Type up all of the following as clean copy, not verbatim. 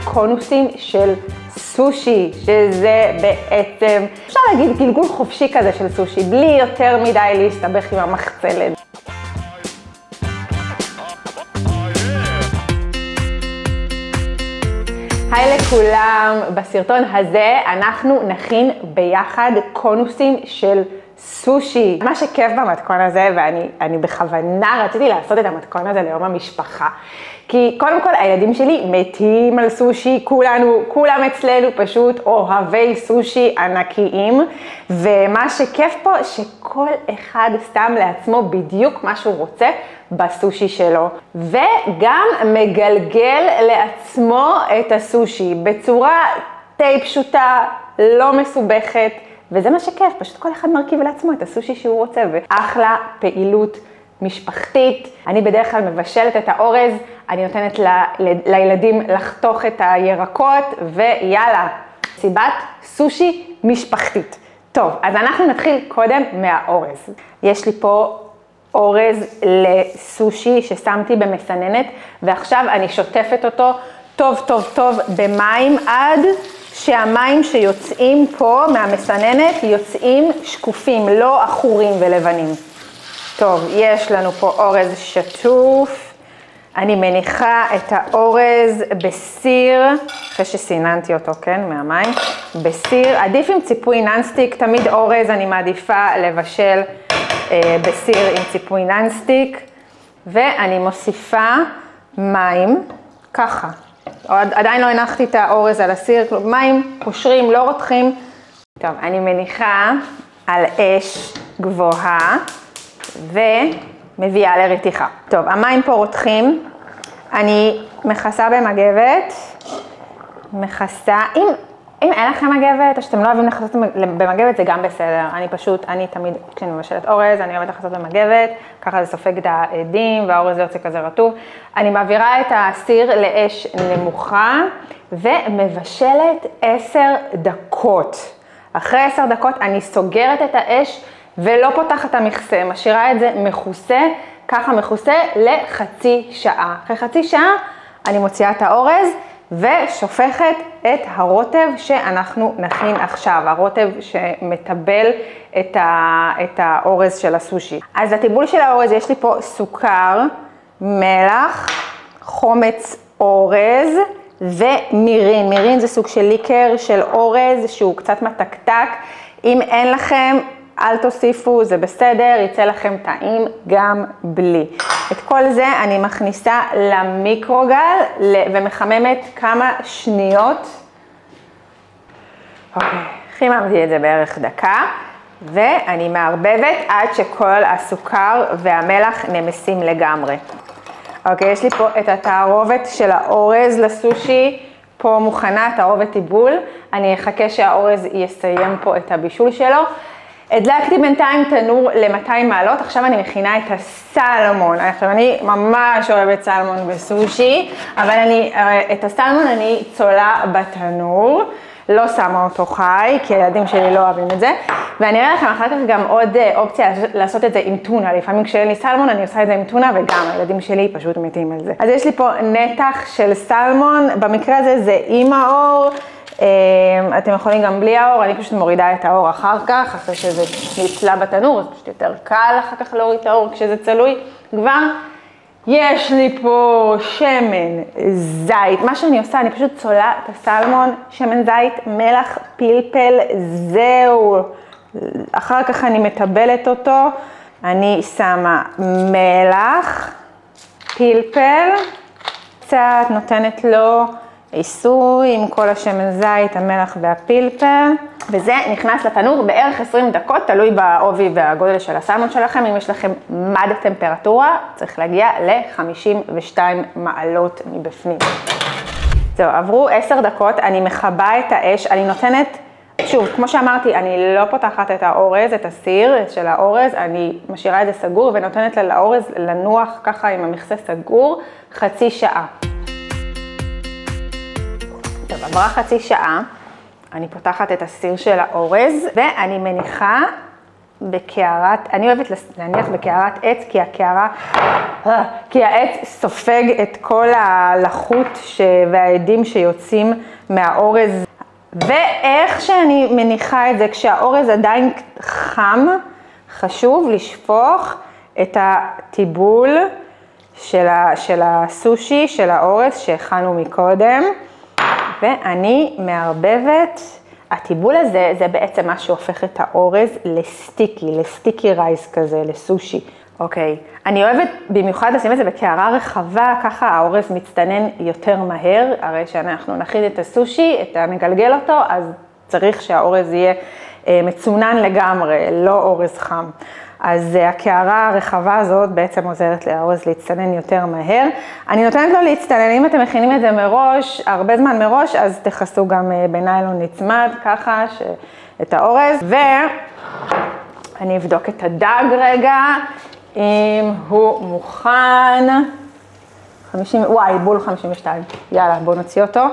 קונוסים של סושי, שזה בעצם, אפשר להגיד גלגול חופשי כזה של סושי, בלי יותר מדי להסתבך עם המחצלת. היי לכולם, בסרטון הזה אנחנו נכין ביחד קונוסים של סושי. מה שכיף במתכון הזה, ואני בכוונה רציתי לעשות את המתכון הזה ליום המשפחה, כי קודם כל הילדים שלי מתים על סושי, כולם אצלנו פשוט אוהבי סושי ענקיים, ומה שכיף פה שכל אחד שם לעצמו בדיוק מה שהוא רוצה בסושי שלו, וגם מגלגל לעצמו את הסושי בצורה די פשוטה, לא מסובכת, וזה מה שכיף, פשוט כל אחד מרכיב לעצמו את הסושי שהוא רוצה, ואחלה פעילות משפחתית. אני בדרך כלל מבשלת את האורז, אני נותנת לילדים לחתוך את הירקות, ויאללה, סיבת סושי משפחתית. טוב, אז אנחנו נתחיל קודם מהאורז. יש לי פה אורז לסושי ששמתי במסננת, ועכשיו אני שוטפת אותו טוב במים עד שהמים שיוצאים פה מהמסננת יוצאים שקופים, לא עכורים ולבנים. טוב, יש לנו פה אורז שטוף. אני מניחה את האורז בסיר, אחרי שסיננתי אותו, כן, מהמים, בסיר. עדיף עם ציפוי ננסטיק, תמיד אורז אני מעדיפה לבשל בסיר עם ציפוי ננסטיק. ואני מוסיפה מים, ככה. עדיין לא הנחתי את האורז על הסיר, מים קושרים, לא רותחים. טוב, אני מניחה על אש גבוהה ומביאה לרתיחה. טוב, המים פה רותחים, אני מכסה במגבת, אם אין לכם מגבת או שאתם לא אוהבים לחסות במגבת זה גם בסדר. אני תמיד כשאני מבשלת אורז, אני אוהבת לחסות במגבת, ככה זה סופג את העדים והאורז יוצא כזה רטוב. אני מעבירה את הסיר לאש נמוכה ומבשלת 10 דקות. אחרי 10 דקות אני סוגרת את האש ולא פותחת את המכסה, משאירה את זה מכוסה, ככה מכוסה לחצי שעה. אחרי חצי שעה אני מוציאה את האורז ושופכת את הרוטב שאנחנו נכין עכשיו, הרוטב שמטבל את האורז של הסושי. אז לטיבול של האורז יש לי פה סוכר, מלח, חומץ אורז ומירין. מירין זה סוג של ליקר של אורז שהוא קצת מתקתק. אם אין לכם, אל תוסיפו, זה בסדר, יצא לכם טעים גם בלי. את כל זה אני מכניסה למיקרוגל ומחממת כמה שניות. אוקיי, חיממתי את זה בערך דקה, ואני מערבבת עד שכל הסוכר והמלח נמסים לגמרי. אוקיי, יש לי פה את התערובת של האורז לסושי, פה מוכנה תערובת טיבול. אני אחכה שהאורז יסיים פה את הבישול שלו. הדלקתי בינתיים תנור ל-200 מעלות, עכשיו אני מכינה את הסלמון. עכשיו אני ממש אוהבת סלמון בסושי, אבל את הסלמון אני צולה בתנור, לא שמה אותו חי, כי הילדים שלי לא אוהבים את זה. ואני אראה לכם אחר כך גם עוד אופציה לעשות את זה עם טונה. לפעמים כשאין לי סלמון אני עושה את זה עם טונה, וגם הילדים שלי פשוט מתים על זה. אז יש לי פה נתח של סלמון, במקרה הזה זה עם האור. אתם יכולים גם בלי האור, אני פשוט מורידה את האור אחר כך, אחרי שזה נצלה בתנור, אז פשוט יותר קל אחר כך להוריד את האור כשזה צלוי. כבר יש לי פה שמן זית, מה שאני עושה, אני פשוט צולה את הסלמון, שמן זית, מלח, פלפל, זהו. אחר כך אני מטבלת אותו, אני שמה מלח, פלפל, קצת נותנת לו עיסוי עם כל השמן זית, המלח והפלפל, וזה נכנס לתנור בערך 20 דקות, תלוי בעובי והגודל של הסלמון שלכם. אם יש לכם מד טמפרטורה, צריך להגיע ל-52 מעלות מבפנים. זהו, עברו 10 דקות, אני מכבה את האש, אני נותנת, שוב, כמו שאמרתי, אני לא פותחת את האורז, את הסיר של האורז, אני משאירה את זה סגור ונותנת לאורז לנוח ככה עם המכסה סגור חצי שעה. טוב, עברה חצי שעה, אני פותחת את הסיר של האורז, ואני מניחה בקערת, אני אוהבת להניח בקערת עץ, כי העץ סופג את כל הלחות והעדים שיוצאים מהאורז. ואיך שאני מניחה את זה, כשהאורז עדיין חם, חשוב לשפוך את הטיבול של הסושי, של האורז שהכנו מקודם, ואני מערבבת. הטיבול הזה זה בעצם מה שהופך את האורז לסטיקי רייס כזה, לסושי. אוקיי, אני אוהבת במיוחד לשים את זה בקערה רחבה, ככה האורז מצטנן יותר מהר, הרי שאנחנו נכין את הסושי, נגלגל אותו, אז צריך שהאורז יהיה מצונן לגמרי, לא אורז חם. אז הקערה הרחבה הזאת בעצם עוזרת לאורז להצטנן יותר מהר. אני נותנת לו להצטנן, אם אתם מכינים את זה מראש, הרבה זמן מראש, אז תכסו גם בניילון נצמד, ככה את האורז. ואני אבדוק את הדג רגע, אם הוא מוכן. בול 52. יאללה, בואו נוציא אותו.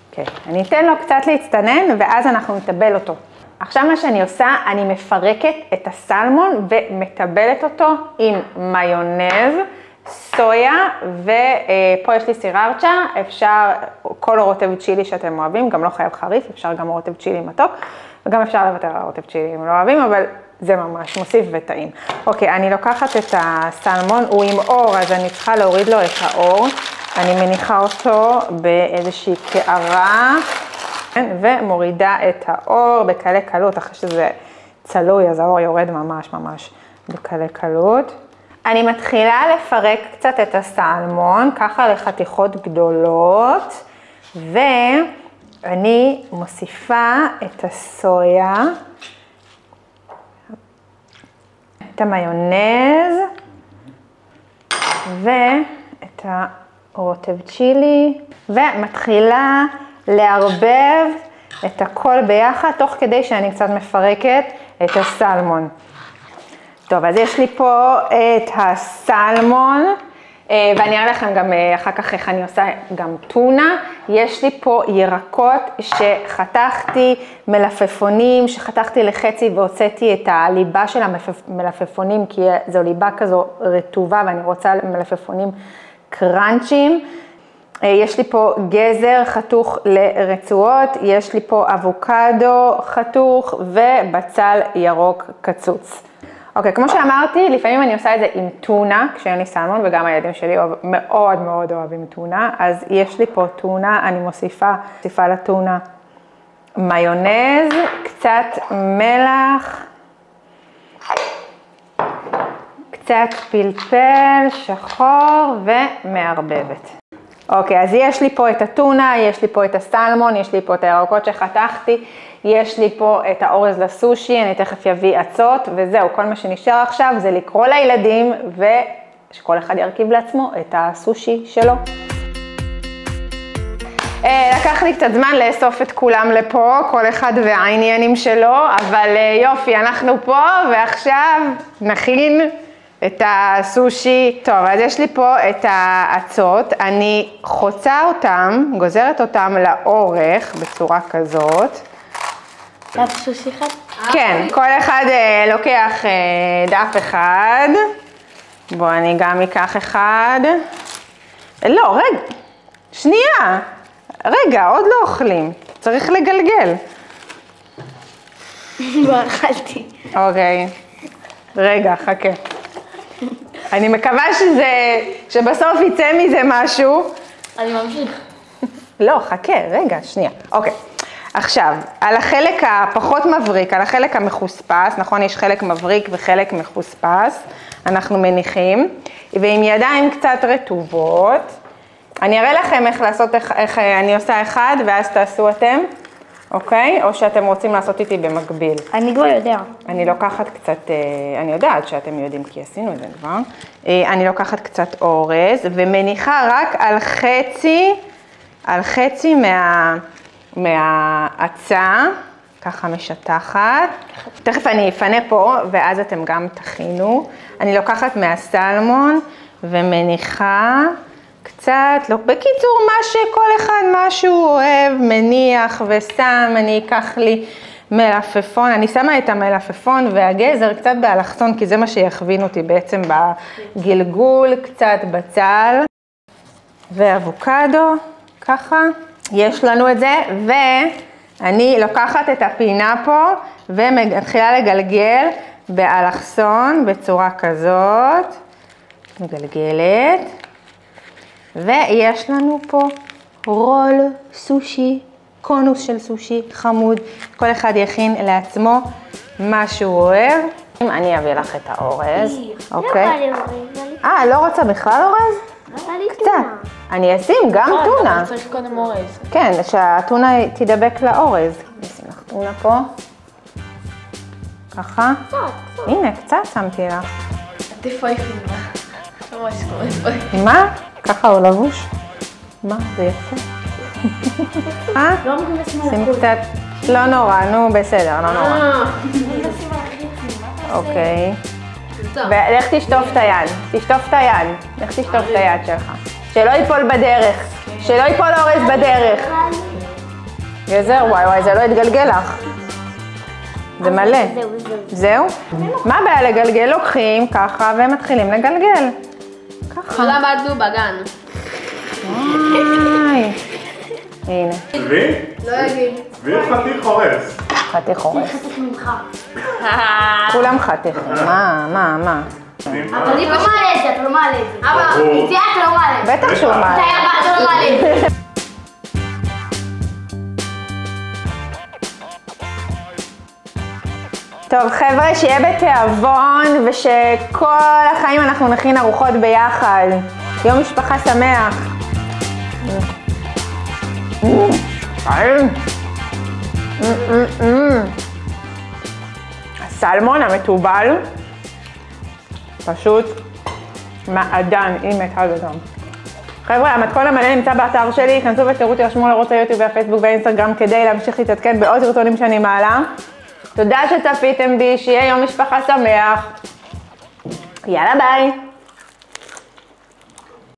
אוקיי, אני אתן לו קצת להצטנן, ואז אנחנו נטבל אותו. עכשיו מה שאני עושה, אני מפרקת את הסלמון ומטבלת אותו עם מיונז, סויה, ופה יש לי סיררצ'ה, אפשר כל רוטב צ'ילי שאתם אוהבים, גם לא חייב חריף, אפשר גם רוטב צ'ילי מתוק, וגם אפשר לוותר על רוטב צ'ילי אם לא אוהבים, אבל זה ממש מוסיף וטעים. אוקיי, אני לוקחת את הסלמון, הוא עם אור, אז אני צריכה להוריד לו את האור, אני מניחה אותו באיזושהי קערה, ומורידה את האור בקלי קלות, אחרי שזה צלוי, אז האור יורד ממש בקלי קלות. אני מתחילה לפרק קצת את הסלמון, ככה לחתיכות גדולות, ואני מוסיפה את הסויה, את המיונז, ואת הרוטב צ'ילי, ומתחילה לערבב את הכל ביחד, תוך כדי שאני קצת מפרקת את הסלמון. טוב, אז יש לי פה את הסלמון, ואני אראה לכם גם אחר כך איך אני עושה גם טונה. יש לי פה ירקות שחתכתי, מלפפונים שחתכתי לחצי והוצאתי את הליבה של המלפפונים, כי זו ליבה כזו רטובה ואני רוצה מלפפונים קרנצ'ים. יש לי פה גזר חתוך לרצועות, יש לי פה אבוקדו חתוך ובצל ירוק קצוץ. אוקיי, כמו שאמרתי, לפעמים אני עושה את זה עם טונה, כשאין לי סלמון, וגם הילדים שלי מאוד אוהבים טונה, אז יש לי פה טונה, אני מוסיפה לטונה מיונז, קצת מלח, קצת פלפל שחור ומערבבת. אוקיי, אז יש לי פה את הטונה, יש לי פה את הסלמון, יש לי פה את הירקות שחתכתי, יש לי פה את האורז לסושי, אני תכף אביא עצות, וזהו, כל מה שנשאר עכשיו זה לקרוא לילדים, ושכל אחד ירכיב לעצמו את הסושי שלו. לקח לי קצת זמן לאסוף את כולם לפה, כל אחד והעניינים שלו, אבל יופי, אנחנו פה, ועכשיו נכין את הסושי. טוב, אז יש לי פה את העצות, אני חוצה אותם, גוזרת אותם לאורך בצורה כזאת. דף סושי אחד? כן, כל אחד לוקח דף אחד. בוא, אני גם אקח אחד. לא, רגע, שנייה. רגע, עוד לא אוכלים, צריך לגלגל. לא אכלתי. אוקיי, רגע, חכה. אני מקווה שבסוף יצא מזה משהו. אני ממשיך. לא, חכה, רגע, שנייה. אוקיי, עכשיו, על החלק הפחות מבריק, על החלק המחוספס, נכון, יש חלק מבריק וחלק מחוספס, אנחנו מניחים, ועם ידיים קצת רטובות. אני אראה לכם איך לעשות, איך אני עושה אחד, ואז תעשו אתם, אוקיי? או שאתם רוצים לעשות איתי במקביל. אני כבר יודע. אני לוקחת קצת, אני יודעת שאתם יודעים כי עשינו את זה כבר. אני לוקחת קצת אורז, ומניחה רק על חצי מהעצה, ככה משטחת. תכף אני אפנה פה, ואז אתם גם תכינו. אני לוקחת מהסלמון ומניחה קצת, לא, בקיצור, מה שכל אחד, מה שהוא אוהב, מניח ושם, אני אקח לי מלפפון, אני שמה את המלפפון והגזר קצת באלכסון, כי זה מה שיכווין אותי בעצם בגלגול, קצת בצל, ואבוקדו, ככה. יש לנו את זה, ואני לוקחת את הפינה פה, ומתחילה לגלגל באלכסון בצורה כזאת, מגלגלת, ויש לנו פה רול סושי, קונוס של סושי חמוד, כל אחד יכין לעצמו מה שהוא אוהב. אני אביא לך את האורז, אוקיי? לא רוצה בכלל אורז? קצת. אני אשים גם טונה. אתה צריך קודם אורז. כן, שהטונה תדבק לאורז. נשים לך טונה פה. ככה. הנה, קצת שמתי לך. תפייפים. ממש כמו מה? ככה הוא לבוש? מה? זה יפה. לא אמורים לשים על שים החוץ. קצת, לא נורא, נו בסדר, לא נורא. אמורים לשים על החיצים, מה אתה עושה? אוקיי. ולך תשטוף את היד, תשטוף את היד, לך תשטוף את היד שלך. שלא ייפול בדרך, שלא ייפול אורז בדרך. גזר, וואי, זה לא יתגלגל לך. זה מלא. זהו? מה הבעיה לגלגל? לוקחים ככה ומתחילים לגלגל. ככה. למדנו בגן. וואי. הנה. צבי? לא יגיד. צבי חתיך הורס. חתיך הורס. חתיך ממך. כולם חתיך. מה? אבל אני לא מעלה את זה, אתה לא מעלה את זה. אבא, איתי אתה לא מעלה את זה. בטח שהוא מעלה. אתה לא מעלה את זה. טוב חבר'ה, שיהיה בתיאבון ושכל החיים אנחנו נכין ארוחות ביחד. יום משפחה שמח. הסלמון המטובל פשוט מעדן עם מטאגרם. חבר'ה, המתכון המלא נמצא באתר שלי, כנסו ותראו, תרשמו לערוץ היוטיוב והפייסבוק והאינסטגרם כדי להמשיך להתעדכן בעוד סרטונים שאני מעלה. תודה שצפיתם בי, שיהיה יום משפחה שמח. יאללה ביי.